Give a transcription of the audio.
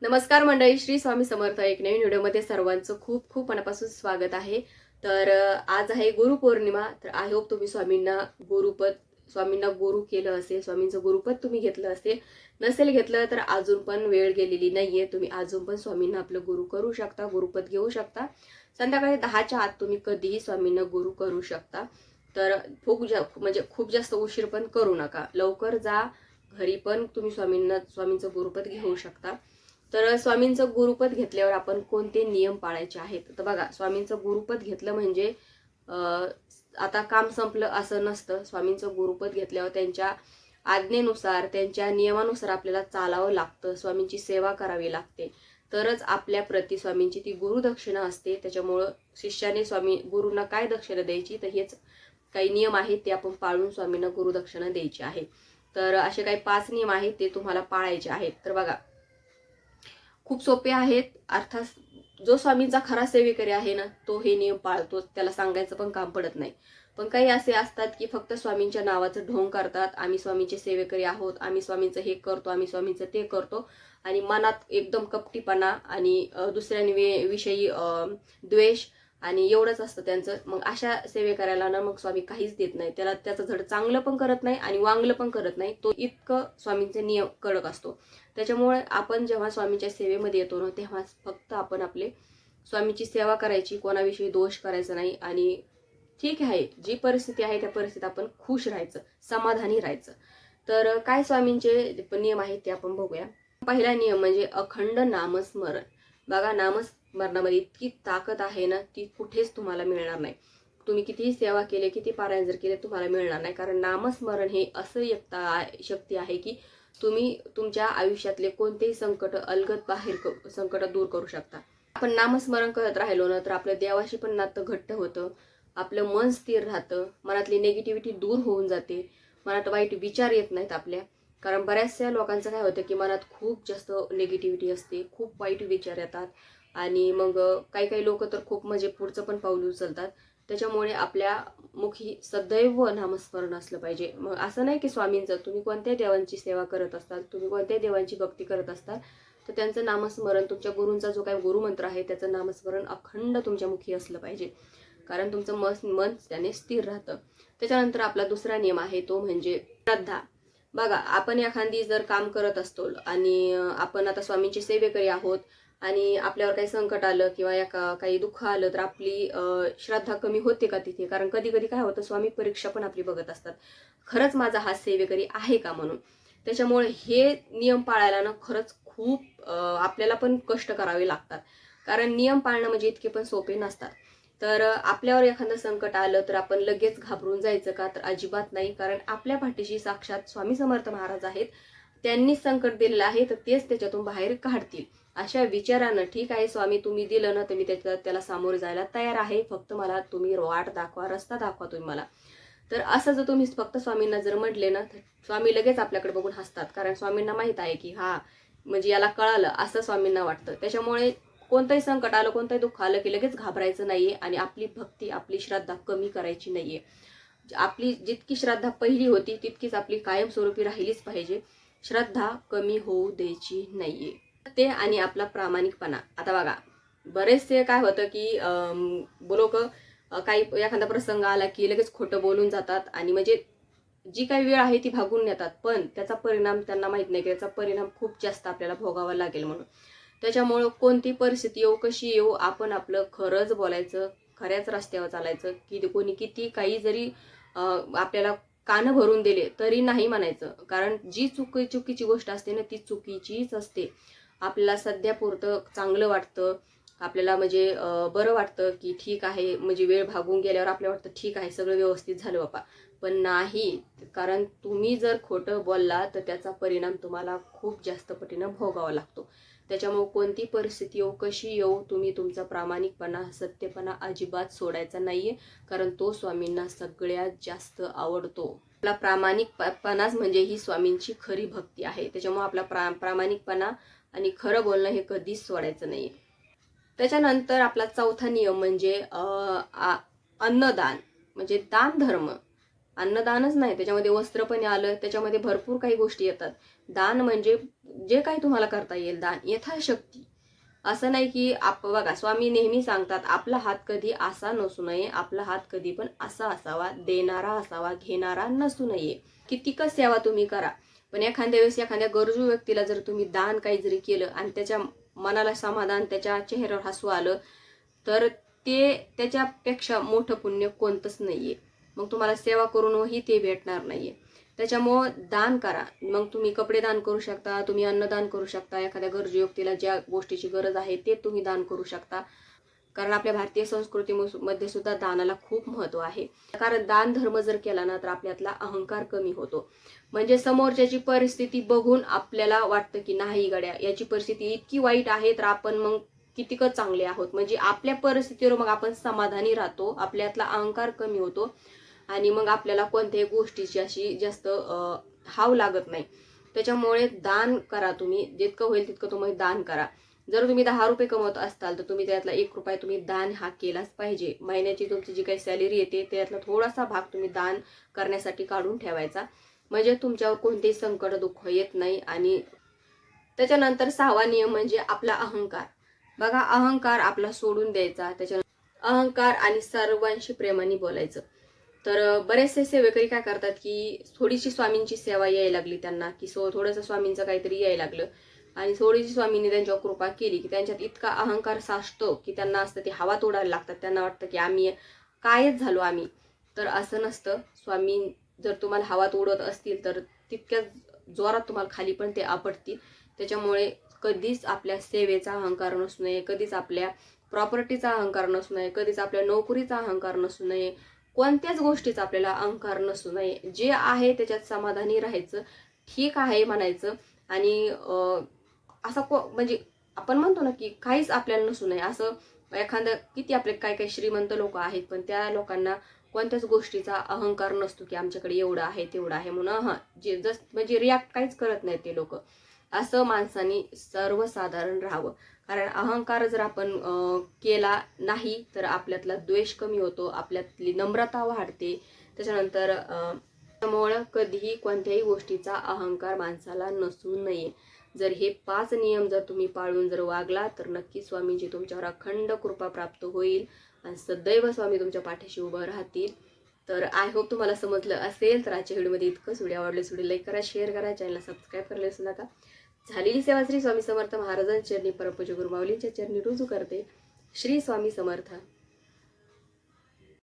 नमस्कार मंडळी, श्री स्वामी समर्थ. एक नवीन व्हिडिओमध्ये सर्वांचं खूप खूप मनापासून स्वागत आहे. तर आज आहे गुरुपौर्णिमा. तर आय होप तुम्ही स्वामींना गुरु केलं असेल, स्वामींचं गुरुपद तुम्ही घेतलं असेल. नसेल घेतलं तर अजून पण वेळ गेलेली नाहीये. तुम्ही अजून पण स्वामींना आपलं गुरु करू शकता, गुरुपद घेऊ शकता. संध्याकाळी 10च्या आत तुम्ही कधीही स्वामींना गुरु करू शकता. तर खूप जास्त उशीर पण करू नका, लवकर जा. घरी पण तुम्ही स्वामींचं गुरुपद घेऊ शकता. तर स्वामींचं गुरुपद घेतल्यावर आपण कोणते नियम पाळायचे आहेत? तर बघा, स्वामींचं गुरुपद घेतलं म्हणजे आता काम संपलं असं नसतं. स्वामींचं गुरुपद घेतल्यावर त्यांच्या आज्ञेनुसार, त्यांच्या नियमानुसार आपल्याला चालावं लागतं. स्वामींची सेवा करावी लागते, तरच आपल्या प्रति स्वामींची ती गुरुदक्षिणा असते. त्याच्यामुळं शिष्याने गुरूंना काय दक्षिणा द्यायची, तर हेच काही नियम आहेत, ते आपण पाळून स्वामींना गुरुदक्षिणा द्यायची आहे. तर असे काही 5 नियम आहेत, ते तुम्हाला पाळायचे आहेत. तर बघा, खूप सोपे आहेत. अर्थात जो स्वामींचा खरा सेवेकरी आहे ना, तो हे नियम पाळतो, त्याला सांगायचं पण काम पडत नाही. पण काही असे असतात की फक्त स्वामींच्या नावाचं ढोंग करतात. आम्ही स्वामींचे सेवेकरी आहोत, आम्ही स्वामींचं हे करतो, आम्ही स्वामींचं ते करतो, आणि मनात एकदम कपटीपणा आणि दुसऱ्यांविषयी द्वेष आणि एवढंच असतं त्यांचं. मग अशा सेवेकऱ्याला ना मग स्वामी काहीच देत नाही. त्याचं धड चांगलं पण करत नाही आणि वांगलं पण करत नाही. तो इतकं स्वामींचे नियम कडक असतो. त्याच्यामुळे आपण जेव्हा स्वामींच्या सेवेमध्ये येतो ना, तेव्हा फक्त आपण आपले स्वामींची सेवा करायची, कोणाविषयी दोष करायचा नाही. आणि ठीक आहे, जी परिस्थिती आहे त्या परिस्थितीत आपण खुश राहायचं, समाधानी राहायचं. तर काय स्वामींचे नियम आहेत ते आपण बघूया. पहिला नियम म्हणजे अखंड नामस्मरण. बघा, नामस्मरणामध्ये इतकी ताकद आहे ना, ती कुठेच तुम्हाला मिळणार नाही. तुम्ही कितीही सेवा केले, किती पारायण जर केले, तुम्हाला मिळणार नाही. कारण नामस्मरण हे असं एक शक्ती आहे की तुम्ही तुमच्या आयुष्यातले कोणतेही संकट दूर करू शकता. आपण नामस्मरण करत राहिलो ना, तर आपल्या देवाशी पण नातं घट्ट होतं, आपलं मन स्थिर राहतं, मनातली निगेटिव्हिटी दूर होऊन जाते, मनात वाईट विचार येत नाहीत आपल्या. कारण बऱ्याचशा लोकांचं काय होतं की मनात खूप जास्त निगेटिव्हिटी असते, खूप वाईट विचार येतात, आणि मग काही काही लोक तर खूप म्हणजे पुढचं पण पाऊल उचलतात. त्याच्यामुळे आपल्या मुखी सदैव नामस्मरण असलं पाहिजे. मग असं नाही की स्वामींचं, तुम्ही कोणत्याही देवांची सेवा करत असताल, तुम्ही कोणत्याही देवांची भक्ती करत असताल, तर त्यांचं नामस्मरण, तुमच्या गुरूंचा जो काही गुरुमंत्र आहे त्याचं नामस्मरण अखंड तुमच्या मुखी असलं पाहिजे. कारण तुमचं मन त्याने स्थिर राहतं. त्याच्यानंतर आपला दुसरा नियम आहे, तो म्हणजे श्रद्धा. बघा, आपण एखादी जर काम करत असतो आणि आपण आता स्वामींची सेवेकरी आहोत, आणि आपल्यावर काही संकट आलं किंवा काही दुःख आलं, तर आपली श्रद्धा कमी होते का तिथे? कारण कधी कधी काय होतं, स्वामी परीक्षा पण आपली बघत असतात, खरंच माझा हा सेवेकरी आहे का म्हणून. त्याच्यामुळे हे नियम पाळायला ना खरंच खूप आपल्याला पण कष्ट करावे लागतात. कारण नियम पाळणं म्हणजे इतके पण सोपे नसतात. तर आपल्यावर एखादं संकट आलं तर आपण लगेच घाबरून जायचं का? तर अजिबात नाही. कारण आपल्या पाठीशी साक्षात स्वामी समर्थ महाराज आहेत. त्यांनीच संकट दिलेलं आहे, तर तेच त्याच्यातून बाहेर काढतील. अशा विचारानं, ठीक आहे स्वामी तुम्ही दिलं ना, तर मी त्याला सामोरे जायला तयार आहे, फक्त मला तुम्ही वाट दाखवा, रस्ता दाखवा तुम्ही मला. तर असं जर तुम्ही फक्त स्वामींना जर म्हटले ना, तर स्वामी लगेच आपल्याकडे बघून हसतात. कारण स्वामींना माहित आहे की हा म्हणजे याला कळालं, असं स्वामींना वाटतं. त्याच्यामुळे कोणतंही संकट आलं, कोणतंही दुःख आलं की लगेच घाबरायचं नाहीये, आणि आपली भक्ती, आपली श्रद्धा कमी करायची नाहीये. आपली जितकी श्रद्धा पहिली होती तितकीच आपली कायमस्वरूपी राहिलीच पाहिजे. श्रद्धा कमी होऊ द्यायची नाहीये. ते आणि आपला प्रामाणिकपणा. आता बघा, बरेचसे काय होतं की लोक काही एखादा प्रसंग आला की लगेच खोटं बोलून जातात, आणि म्हणजे जी काही वेळ आहे ती भागून नेतात, पण त्याचा परिणाम त्यांना माहित नाही की त्याचा परिणाम खूप जास्त आपल्याला भोगावा लागेल म्हणून. त्याच्यामुळं कोणती परिस्थिती येऊ, कशी येऊ, आपण आपलं खरंच बोलायचं, खऱ्याच रस्त्यावर चालायचं. की कोणी किती काही जरी आपल्याला कान भरून दिले तरी नाही म्हणायचं. कारण जी चुकीची गोष्ट असते ना, ती चुकीचीच असते. आपल्याला सध्या पुरतं चांगलं वाटतं, आपल्याला म्हणजे बरं वाटतं की ठीक आहे, म्हणजे वेळ भागून गेल्यावर आपल्याला वाटतं ठीक आहे, सगळं व्यवस्थित झालं बापा. पण नाही, कारण तुम्ही जर खोटं बोलला तर त्याचा परिणाम तुम्हाला खूप जास्त पटीनं भोगावा लागतो. त्याच्यामुळे कोणती परिस्थिती येऊ, कशी येऊ, तुम्ही तुमचा प्रामाणिकपणा, सत्यपणा अजिबात सोडायचा नाहीये. कारण तो स्वामींना सगळ्यात जास्त आवडतो. आपला प्रामाणिकपणाच म्हणजे ही स्वामींची खरी भक्ती आहे. त्याच्यामुळे आपला प्रामाणिकपणा आणि खरं बोलणं हे कधीच सोडायचं नाहीये. त्याच्यानंतर आपला चौथा नियम म्हणजे अन्नदान, म्हणजे दान धर्म. अन्नदानच नाही, त्याच्यामध्ये वस्त्र पण आलं, त्याच्यामध्ये भरपूर काही गोष्टी येतात. दान म्हणजे जे काही तुम्हाला करता येईल दान यथाशक्ती. असं नाही की बघा स्वामी नेहमी सांगतात आपला हात कधी असा नसू नये, आपला हात कधी पण असा असावा, देणारा असावा, घेणारा नसू नये. कितीकच सेवा तुम्ही करा, पण एखाद्या वेळेस एखाद्या गरजू व्यक्तीला जर तुम्ही दान काही जरी केलं आणि त्याच्या मनाला समाधान, त्याच्या चेहऱ्यावर हसू आलं, तर ते त्याच्यापेक्षा मोठं पुण्य कोणतंच नाहीये. मग तुम्हाला सेवा करूनही ते भेटणार नाहीये. त्याच्यामुळं दान करा. मग तुम्ही कपडे दान करू शकता, तुम्ही अन्नदान करू शकता, एखाद्या गरजू व्यक्तीला ज्या गोष्टीची गरज आहे ते तुम्ही दान करू शकता. कारण आपल्या भारतीय संस्कृतीमध्ये सुद्धा दानाला खूप महत्व आहे. कारण दान धर्म जर केला ना तर आपल्यातला अहंकार कमी होतो. म्हणजे समोरच्याची परिस्थिती बघून आपल्याला वाटतं की नाही गड्या, याची परिस्थिती इतकी वाईट आहे तर आपण मग कितीकच चांगले आहोत. म्हणजे आपल्या परिस्थितीवर मग आपण समाधानी राहतो, आपल्यातला अहंकार कमी होतो आणि मग आपल्याला कोणत्याही गोष्टीची अशी जास्त हाव लागत नाही. त्याच्यामुळे दान करा, तुम्ही जितकं होईल तितकं तुम्ही दान करा. जर तुम्ही 10 रुपये कमवत असताल तर तुम्ही त्यातला 1 रुपया तुम्ही दान हा केलाच पाहिजे. महिन्याची तुमची जी काही सॅलरी येते त्यातला थोडासा भाग तुम्ही दान करण्यासाठी काढून ठेवायचा, म्हणजे तुमच्यावर कोणतेही संकट दुःख येत नाही. आणि त्याच्यानंतर 6वा नियम म्हणजे आपला अहंकार. बघा, अहंकार आपला सोडून द्यायचा. त्याच्यानंतर अहंकार आणि सर्वांशी प्रेमाने बोलायचं. तर बरेचसे सेवेकरी काय करतात की थोडीशी स्वामींची सेवा यायला लागली त्यांना, की थोडंसं स्वामींचं काहीतरी यायला लागलं आणि थोडीशी स्वामींनी त्यांच्यावर कृपा केली की त्यांच्यात इतका अहंकार साचतो की त्यांना असतं ते हवा तोडायला लागतात. त्यांना वाटतं की आम्ही कायच झालो आम्ही. तर असं नसतं. स्वामी जर तुम्हाला हवा तोडत असतील तर तितक्याच जोरात तुम्हाला खाली पण ते आपटतील. त्याच्यामुळे कधीच आपल्या सेवेचा अहंकार नसू नये, कधीच आपल्या प्रॉपर्टीचा अहंकार नसू नये, कधीच आपल्या नोकरीचा अहंकार नसू नये, कोणत्याच गोष्टीचा आपल्याला अहंकार नसू नये. जे आहे त्याच्यात समाधानी राहायचं, ठीक आहे म्हणायचं. आणि असं म्हणजे आपण म्हणतो ना की काहीच आपल्याला नसू नये. असं एखादं किती आपले काय काय श्रीमंत लोक आहेत पण त्या लोकांना कोणत्याच गोष्टीचा अहंकार नसतो की आमच्याकडे एवढं आहे तेवढं आहे म्हणून जे जस्ट म्हणजे रिॲक्ट काहीच करत नाहीत ते लोक. असं माणसांनी सर्वसाधारण राहावं. कारण अहंकार जर आपण केला नाही तर आपल्यातला द्वेष कमी होतो, आपल्यातली नम्रता वाढते. त्याच्यानंतर त्यामुळं कधीही कोणत्याही गोष्टीचा अहंकार माणसाला नसू नये. जर हे 5 नियम जर तुम्ही पाळून जर वागला तर नक्की स्वामींची तुमच्यावर अखंड कृपा प्राप्त होईल आणि सदैव स्वामी तुमच्या पाठीशी उभं राहतील. तर आय होप तुम्हाला समजलं असेल. तर आजच्या व्हिडिओमध्ये इतकंच. व्हिडिओ आवडल्यास व्हिडिओ लाईक करा, शेअर करा, चॅनलला सबस्क्राईब करायला विसरू नका. झालेली सेवा श्री स्वामी समर्थ महाराजांच्या चरणी, परमपूज्य गुरु माऊलींच्या चरणी रुजू करते. श्री स्वामी समर्थ.